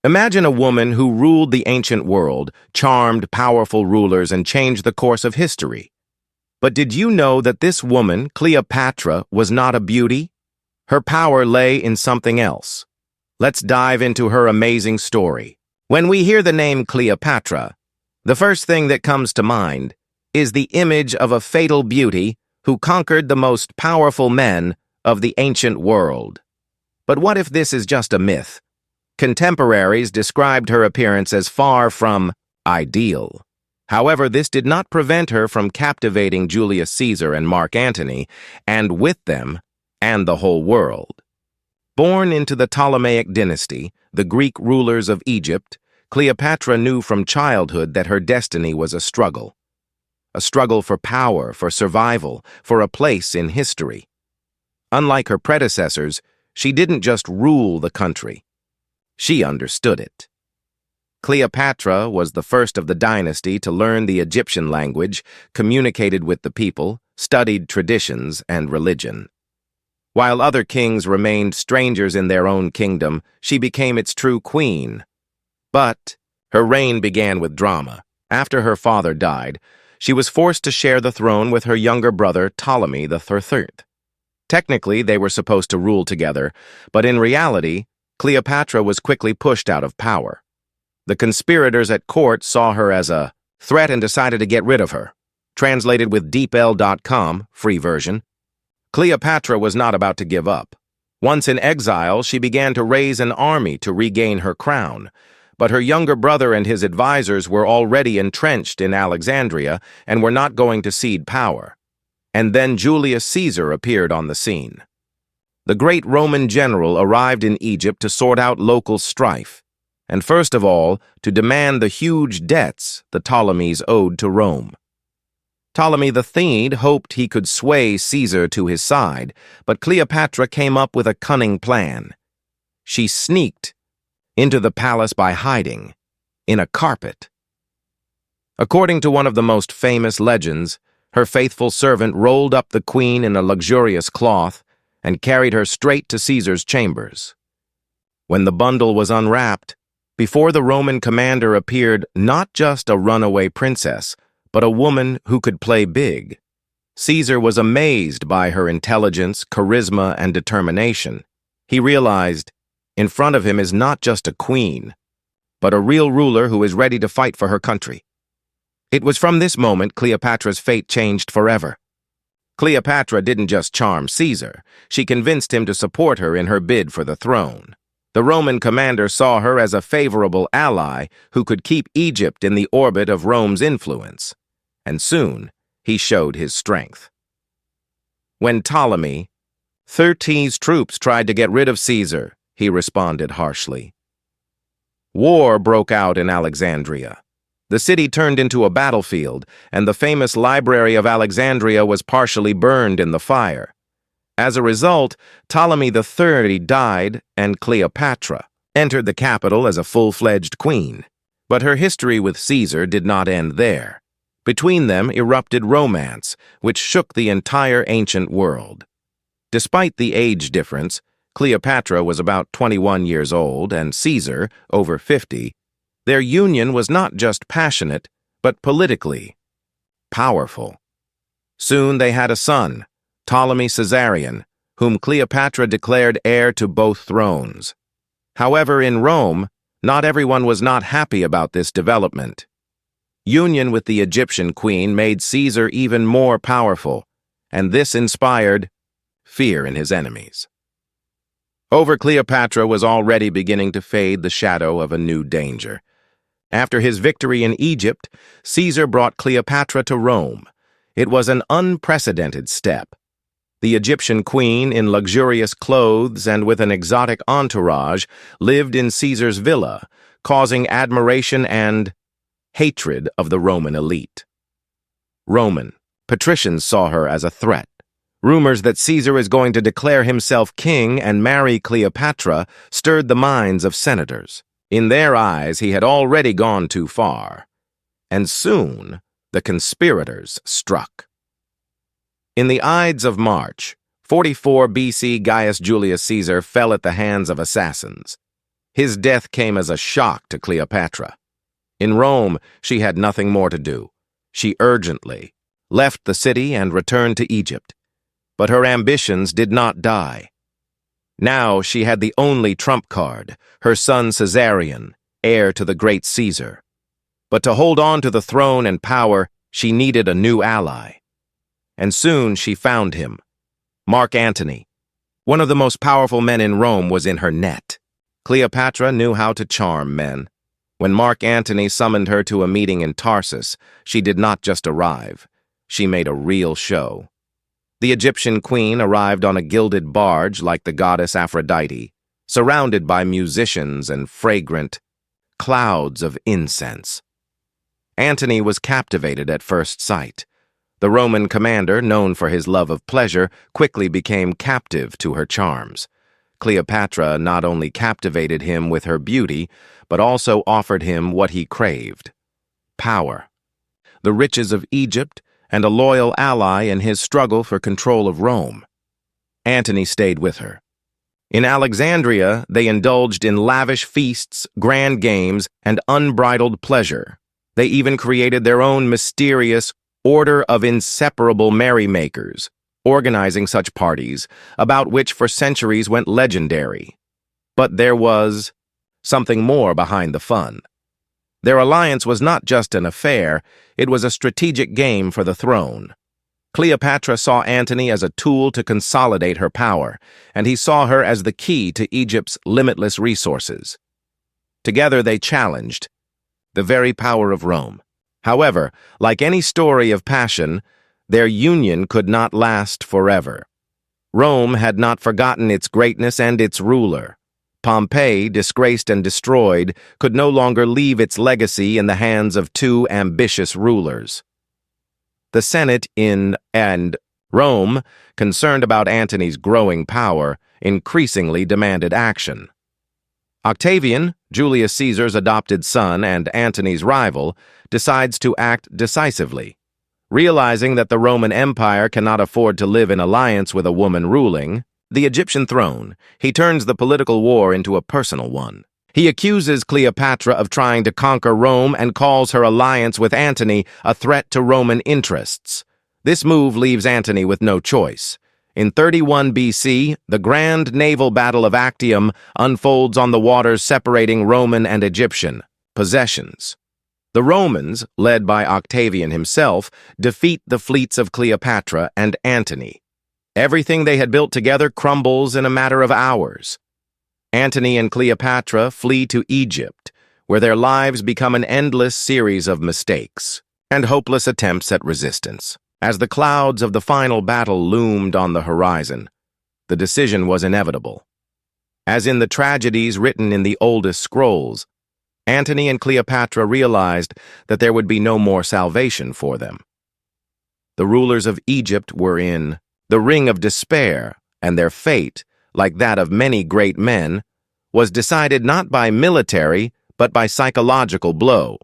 Imagine a woman who ruled the ancient world, charmed powerful rulers, and changed the course of history. But did you know that this woman, Cleopatra, was not a beauty? Her power lay in something else. Let's dive into her amazing story. When we hear the name Cleopatra, the first thing that comes to mind is the image of a fatal beauty who conquered the most powerful men of the ancient world. But what if this is just a myth? Contemporaries described her appearance as far from ideal. However, this did not prevent her from captivating Julius Caesar and Mark Antony, and with them, and the whole world. Born into the Ptolemaic dynasty, the Greek rulers of Egypt, Cleopatra knew from childhood that her destiny was a struggle. A struggle for power, for survival, for a place in history. Unlike her predecessors, she didn't just rule the country. She understood it. Cleopatra was the first of the dynasty to learn the Egyptian language, communicated with the people, studied traditions and religion. While other kings remained strangers in their own kingdom, she became its true queen. But her reign began with drama. After her father died, she was forced to share the throne with her younger brother, Ptolemy III. Technically, they were supposed to rule together, but in reality, Cleopatra was quickly pushed out of power. The conspirators at court saw her as a threat and decided to get rid of her. Translated with deepl.com, free version, Cleopatra was not about to give up. Once in exile, she began to raise an army to regain her crown. But her younger brother and his advisors were already entrenched in Alexandria and were not going to cede power. And then Julius Caesar appeared on the scene. The great Roman general arrived in Egypt to sort out local strife, and first of all, to demand the huge debts the Ptolemies owed to Rome. Ptolemy III hoped he could sway Caesar to his side, but Cleopatra came up with a cunning plan. She sneaked into the palace by hiding in a carpet. According to one of the most famous legends, her faithful servant rolled up the queen in a luxurious cloth and carried her straight to Caesar's chambers. When the bundle was unwrapped, before the Roman commander appeared not just a runaway princess, but a woman who could play big. Caesar was amazed by her intelligence, charisma, and determination. He realized in front of him is not just a queen, but a real ruler who is ready to fight for her country. It was from this moment Cleopatra's fate changed forever. Cleopatra didn't just charm Caesar, she convinced him to support her in her bid for the throne. The Roman commander saw her as a favorable ally who could keep Egypt in the orbit of Rome's influence. And soon, he showed his strength. When Ptolemy III's troops tried to get rid of Caesar, he responded harshly. War broke out in Alexandria. The city turned into a battlefield, and the famous Library of Alexandria was partially burned in the fire. As a result, Ptolemy III died, and Cleopatra entered the capital as a full-fledged queen. But her history with Caesar did not end there. Between them erupted romance, which shook the entire ancient world. Despite the age difference, Cleopatra was about 21 years old and Caesar over 50. Their union was not just passionate, but politically powerful. Soon they had a son, Ptolemy Caesarion, whom Cleopatra declared heir to both thrones. However, in Rome, not everyone was not happy about this development. Union with the Egyptian queen made Caesar even more powerful, and this inspired fear in his enemies. Over Cleopatra was already beginning to fade the shadow of a new danger. After his victory in Egypt, Caesar brought Cleopatra to Rome. It was an unprecedented step. The Egyptian queen, in luxurious clothes and with an exotic entourage, lived in Caesar's villa, causing admiration and hatred of the Roman elite. Roman patricians saw her as a threat. Rumors that Caesar is going to declare himself king and marry Cleopatra stirred the minds of senators. In their eyes, he had already gone too far. And soon, the conspirators struck. In the Ides of March, 44 BC, Gaius Julius Caesar fell at the hands of assassins. His death came as a shock to Cleopatra. In Rome, she had nothing more to do. She urgently left the city and returned to Egypt. But her ambitions did not die. Now she had the only trump card, her son Caesarion, heir to the great Caesar. But to hold on to the throne and power, she needed a new ally. And soon she found him. Mark Antony. One of the most powerful men in Rome was in her net. Cleopatra knew how to charm men. When Mark Antony summoned her to a meeting in Tarsus, she did not just arrive. She made a real show. The Egyptian queen arrived on a gilded barge like the goddess Aphrodite, surrounded by musicians and fragrant clouds of incense. Antony was captivated at first sight. The Roman commander, known for his love of pleasure, quickly became captive to her charms. Cleopatra not only captivated him with her beauty, but also offered him what he craved: power, the riches of Egypt, and a loyal ally in his struggle for control of Rome. Antony stayed with her. In Alexandria, they indulged in lavish feasts, grand games, and unbridled pleasure. They even created their own mysterious order of inseparable merrymakers, organizing such parties, about which for centuries went legendary. But there was something more behind the fun. Their alliance was not just an affair, it was a strategic game for the throne. Cleopatra saw Antony as a tool to consolidate her power, and he saw her as the key to Egypt's limitless resources. Together they challenged the very power of Rome. However, like any story of passion, their union could not last forever. Rome had not forgotten its greatness and its ruler. Pompeii, disgraced and destroyed, could no longer leave its legacy in the hands of two ambitious rulers. The Senate in Rome, concerned about Antony's growing power, increasingly demanded action. Octavian, Julius Caesar's adopted son and Antony's rival, decides to act decisively. Realizing that the Roman Empire cannot afford to live in alliance with a woman ruling the Egyptian throne, he turns the political war into a personal one. He accuses Cleopatra of trying to conquer Rome and calls her alliance with Antony a threat to Roman interests. This move leaves Antony with no choice. In 31 BC, the grand naval battle of Actium unfolds on the waters separating Roman and Egyptian possessions. The Romans, led by Octavian himself, defeat the fleets of Cleopatra and Antony. Everything they had built together crumbles in a matter of hours. Antony and Cleopatra flee to Egypt, where their lives become an endless series of mistakes and hopeless attempts at resistance. As the clouds of the final battle loomed on the horizon, the decision was inevitable. As in the tragedies written in the oldest scrolls, Antony and Cleopatra realized that there would be no more salvation for them. The rulers of Egypt were in the ring of despair, and their fate, like that of many great men, was decided not by military, but by psychological blow.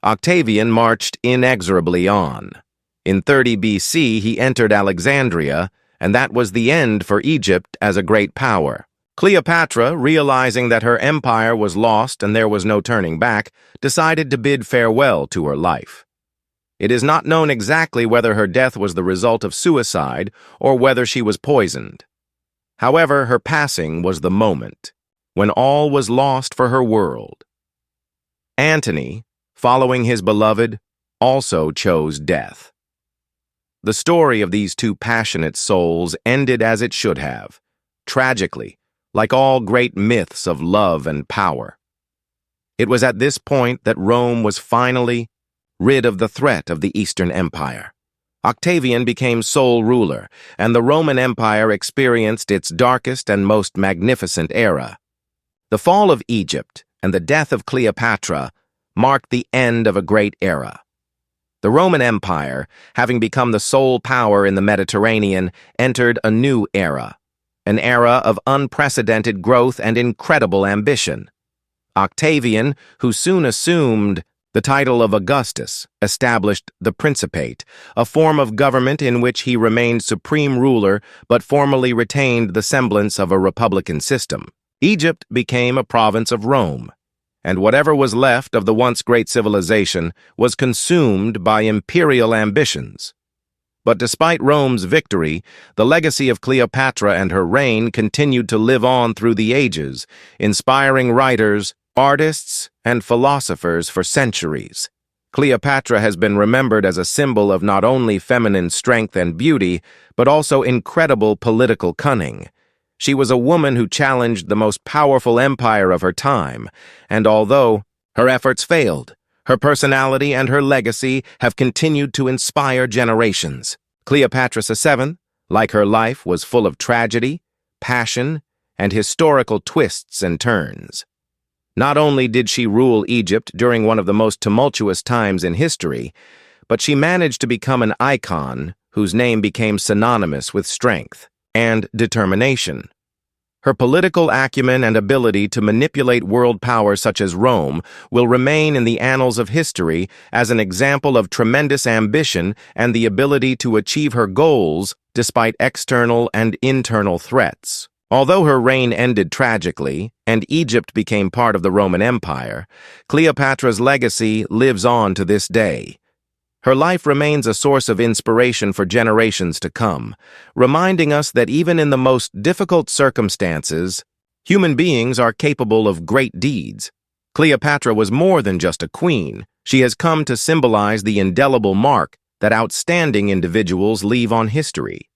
Octavian marched inexorably on. In 30 BC, he entered Alexandria, and that was the end for Egypt as a great power. Cleopatra, realizing that her empire was lost and there was no turning back, decided to bid farewell to her life. It is not known exactly whether her death was the result of suicide or whether she was poisoned. However, her passing was the moment when all was lost for her world. Antony, following his beloved, also chose death. The story of these two passionate souls ended as it should have, tragically, like all great myths of love and power. It was at this point that Rome was finally rid of the threat of the Eastern Empire. Octavian became sole ruler, and the Roman Empire experienced its darkest and most magnificent era. The fall of Egypt and the death of Cleopatra marked the end of a great era. The Roman Empire, having become the sole power in the Mediterranean, entered a new era, an era of unprecedented growth and incredible ambition. Octavian, who soon assumed the title of Augustus, established the Principate, a form of government in which he remained supreme ruler but formally retained the semblance of a republican system. Egypt became a province of Rome, and whatever was left of the once great civilization was consumed by imperial ambitions. But despite Rome's victory, the legacy of Cleopatra and her reign continued to live on through the ages, inspiring writers, artists, and philosophers for centuries. Cleopatra has been remembered as a symbol of not only feminine strength and beauty, but also incredible political cunning. She was a woman who challenged the most powerful empire of her time, and although her efforts failed, her personality and her legacy have continued to inspire generations. Cleopatra VII, like her life, was full of tragedy, passion, and historical twists and turns. Not only did she rule Egypt during one of the most tumultuous times in history, but she managed to become an icon whose name became synonymous with strength and determination. Her political acumen and ability to manipulate world powers such as Rome will remain in the annals of history as an example of tremendous ambition and the ability to achieve her goals despite external and internal threats. Although her reign ended tragically and Egypt became part of the Roman Empire, Cleopatra's legacy lives on to this day. Her life remains a source of inspiration for generations to come, reminding us that even in the most difficult circumstances, human beings are capable of great deeds. Cleopatra was more than just a queen. She has come to symbolize the indelible mark that outstanding individuals leave on history.